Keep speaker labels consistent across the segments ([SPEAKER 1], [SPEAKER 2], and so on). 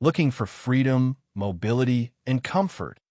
[SPEAKER 1] Looking for freedom, mobility, and comfort,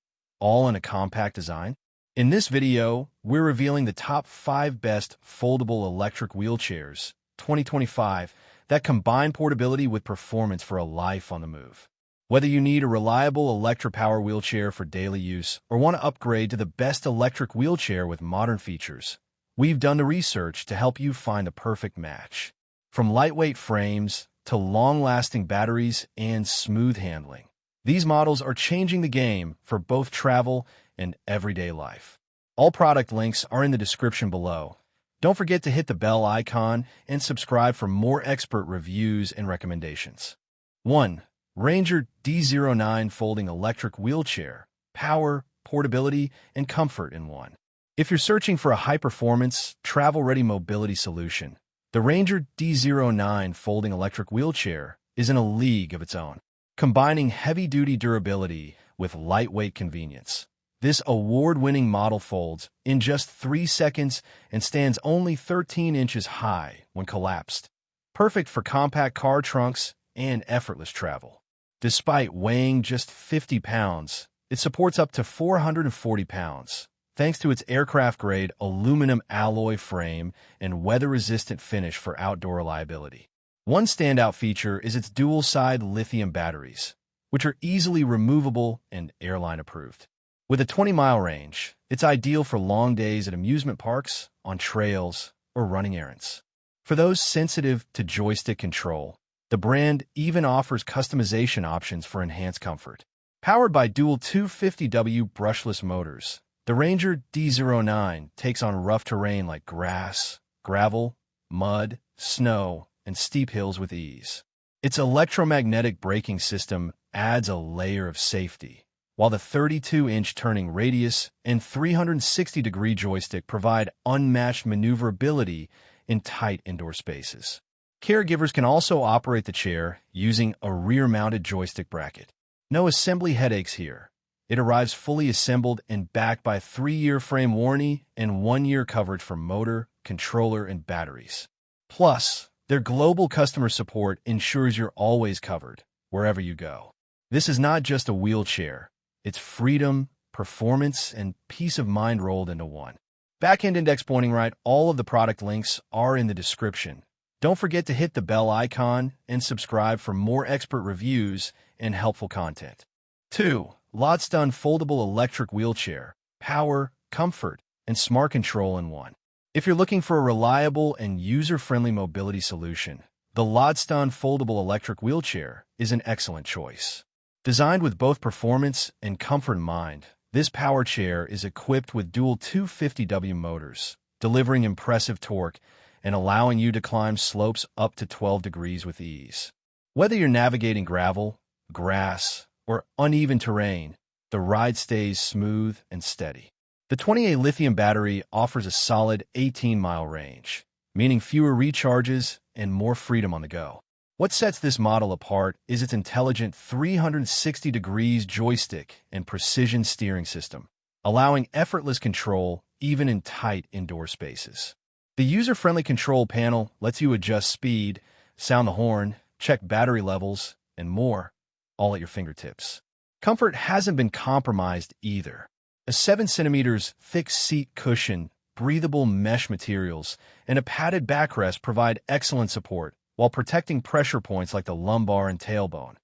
[SPEAKER 1] all in a compact design? In this video, we're revealing the top 5 best foldable electric wheelchairs, 2025, that combine portability with performance for a life on the move. Whether you need a reliable electric power wheelchair for daily use or want to upgrade to the best electric wheelchair with modern features, we've done the research to help you find the perfect match. From lightweight frames to long-lasting batteries and smooth handling, these models are changing the game for both travel and everyday life. All product links are in the description below. Don't forget to hit the bell icon and subscribe for more expert reviews and recommendations. 1. Ranger D09 Folding Electric Wheelchair. Power, portability, and comfort in one. If you're searching for a high-performance, travel-ready mobility solution, the Ranger D09 Folding Electric Wheelchair is in a league of its own. Combining heavy-duty durability with lightweight convenience, this award-winning model folds in just 3 seconds and stands only 13 inches high when collapsed. Perfect for compact car trunks and effortless travel. Despite weighing just 50 pounds, it supports up to 440 pounds, thanks to its aircraft-grade aluminum alloy frame and weather-resistant finish for outdoor reliability. One standout feature is its dual-side lithium batteries, which are easily removable and Airline approved. With a 20-mile range, it's ideal for long days at amusement parks, on trails, or running errands. For those sensitive to joystick control, the brand even offers customization options for enhanced comfort. Powered by dual 250W brushless motors, the Ranger D09 takes on rough terrain like grass, gravel, mud, snow, and steep hills with ease. Its electromagnetic braking system adds a layer of safety, while the 32-inch turning radius and 360-degree joystick provide unmatched maneuverability in tight indoor spaces. Caregivers can also operate the chair using a rear-mounted joystick bracket. No assembly headaches here. It arrives fully assembled and backed by a 3-year frame warranty and 1-year coverage for motor, controller, and batteries. Plus, their global customer support ensures you're always covered, wherever you go. This is not just a wheelchair. It's freedom, performance, and peace of mind rolled into one. Back-end index pointing right, all of the product links are in the description. Don't forget to hit the bell icon and subscribe for more expert reviews and helpful content. 2. Lithium Foldable Electric Wheelchair. Power, comfort, and smart control in one. If you're looking for a reliable and user-friendly mobility solution, the Lithium Foldable Electric Wheelchair is an excellent choice. Designed with both performance and comfort in mind, this power chair is equipped with dual 250W motors, delivering impressive torque and allowing you to climb slopes up to 12 degrees with ease. Whether you're navigating gravel, grass, or uneven terrain, the ride stays smooth and steady. The 28 lithium battery offers a solid 18-mile range, meaning fewer recharges and more freedom on the go. What sets this model apart is its intelligent 360 degrees joystick and precision steering system, allowing effortless control even in tight indoor spaces. The user-friendly control panel lets you adjust speed, sound the horn, check battery levels, and more, all at your fingertips. Comfort hasn't been compromised either. A 7 centimeters thick seat cushion, breathable mesh materials, and a padded backrest provide excellent support while protecting pressure points like the lumbar and tailbone,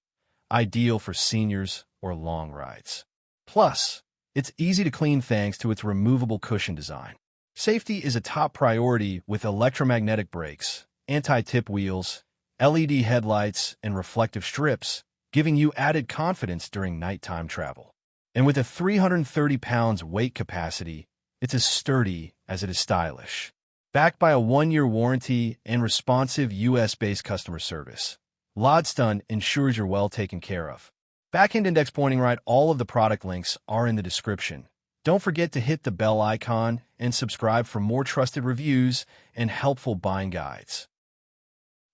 [SPEAKER 1] ideal for seniors or long rides. Plus, it's easy to clean thanks to its removable cushion design. Safety is a top priority with electromagnetic brakes, anti-tip wheels, LED headlights, and reflective strips, giving you added confidence during nighttime travel. And with a 330 pounds weight capacity, it's as sturdy as it is stylish. Backed by a 1-year warranty and responsive US-based customer service, Lithium ensures you're well taken care of. Back-end index pointing right, all of the product links are in the description. Don't forget to hit the bell icon and subscribe for more trusted reviews and helpful buying guides.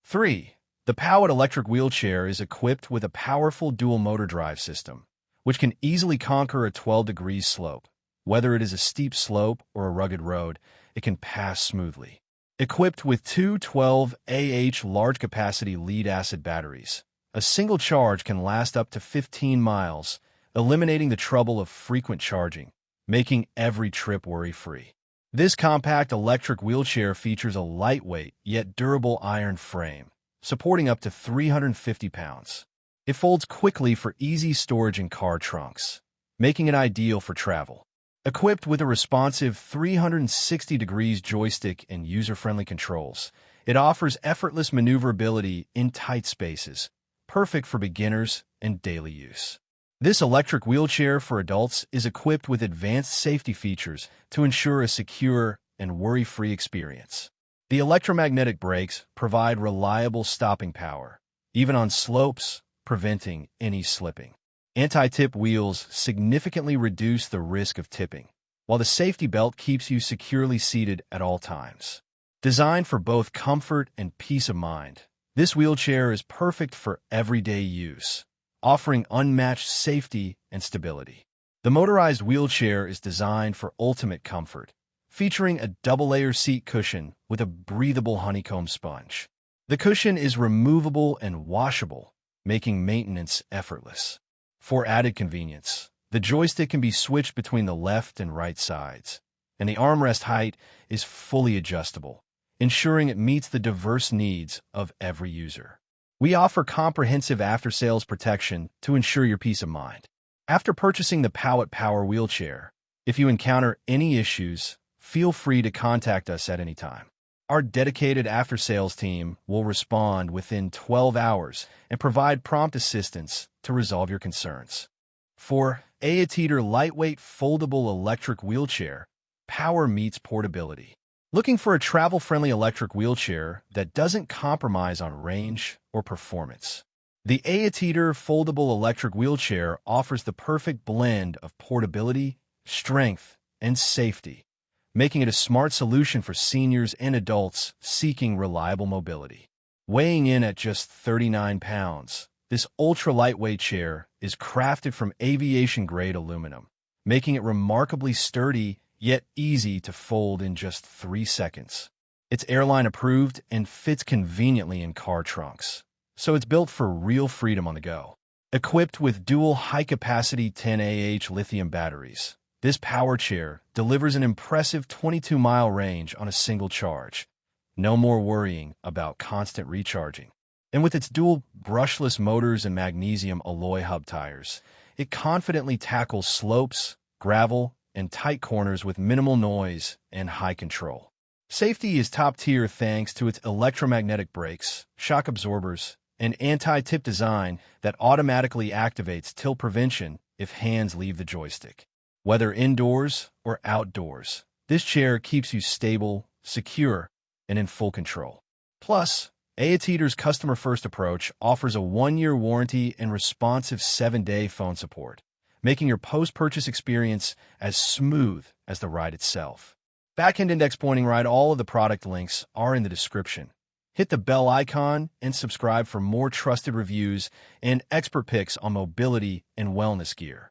[SPEAKER 1] 3. The POWET electric wheelchair is equipped with a powerful dual motor drive system, which can easily conquer a 12-degree slope. Whether it is a steep slope or a rugged road, it can pass smoothly. Equipped with two 12Ah large-capacity lead-acid batteries, A single charge can last up to 15 miles, eliminating the trouble of frequent charging, making every trip worry-free. This compact electric wheelchair features a lightweight yet durable iron frame, supporting up to 350 pounds. It folds quickly for easy storage in car trunks, making it ideal for travel. Equipped with a responsive 360-degree joystick and user-friendly controls, it offers effortless maneuverability in tight spaces, perfect for beginners and daily use. This electric wheelchair for adults is equipped with advanced safety features to ensure a secure and worry-free experience. The electromagnetic brakes provide reliable stopping power, even on slopes, preventing any slipping. Anti-tip wheels significantly reduce the risk of tipping, while the safety belt keeps you securely seated at all times. Designed for both comfort and peace of mind, this wheelchair is perfect for everyday use, offering unmatched safety and stability. The motorized wheelchair is designed for ultimate comfort, featuring a double-layer seat cushion with a breathable honeycomb sponge. The cushion is removable and washable, making maintenance effortless. For added convenience, the joystick can be switched between the left and right sides, and the armrest height is fully adjustable, ensuring it meets the diverse needs of every user. We offer comprehensive after-sales protection to ensure your peace of mind. After purchasing the POWET Power Wheelchair, if you encounter any issues, feel free to contact us at any time. Our dedicated after-sales team will respond within 12 hours and provide prompt assistance to resolve your concerns. For ROBOOTER lightweight foldable electric wheelchair, power meets portability. Looking for a travel-friendly electric wheelchair that doesn't compromise on range or performance? The ROBOOTER foldable electric wheelchair offers the perfect blend of portability, strength, and safety, making it a smart solution for seniors and adults seeking reliable mobility. Weighing in at just 39 pounds, this ultra-lightweight chair is crafted from aviation-grade aluminum, making it remarkably sturdy yet easy to fold in just 3 seconds. It's Airline approved and fits conveniently in car trunks, so it's built for real freedom on the go. Equipped with dual high-capacity 10Ah lithium batteries, this power chair delivers an impressive 22-mile range on a single charge. No more worrying about constant recharging. And with its dual brushless motors and magnesium alloy hub tires, it confidently tackles slopes, gravel, and tight corners with minimal noise and high control. Safety is top tier thanks to its electromagnetic brakes, shock absorbers, and anti-tip design that automatically activates tilt prevention if hands leave the joystick. Whether indoors or outdoors, this chair keeps you stable, secure, and in full control. Plus, ROBOOTER's customer-first approach offers a 1-year warranty and responsive 7-day phone support, making your post-purchase experience as smooth as the ride itself. Backend index pointing right, all of the product links are in the description. Hit the bell icon and subscribe for more trusted reviews and expert picks on mobility and wellness gear.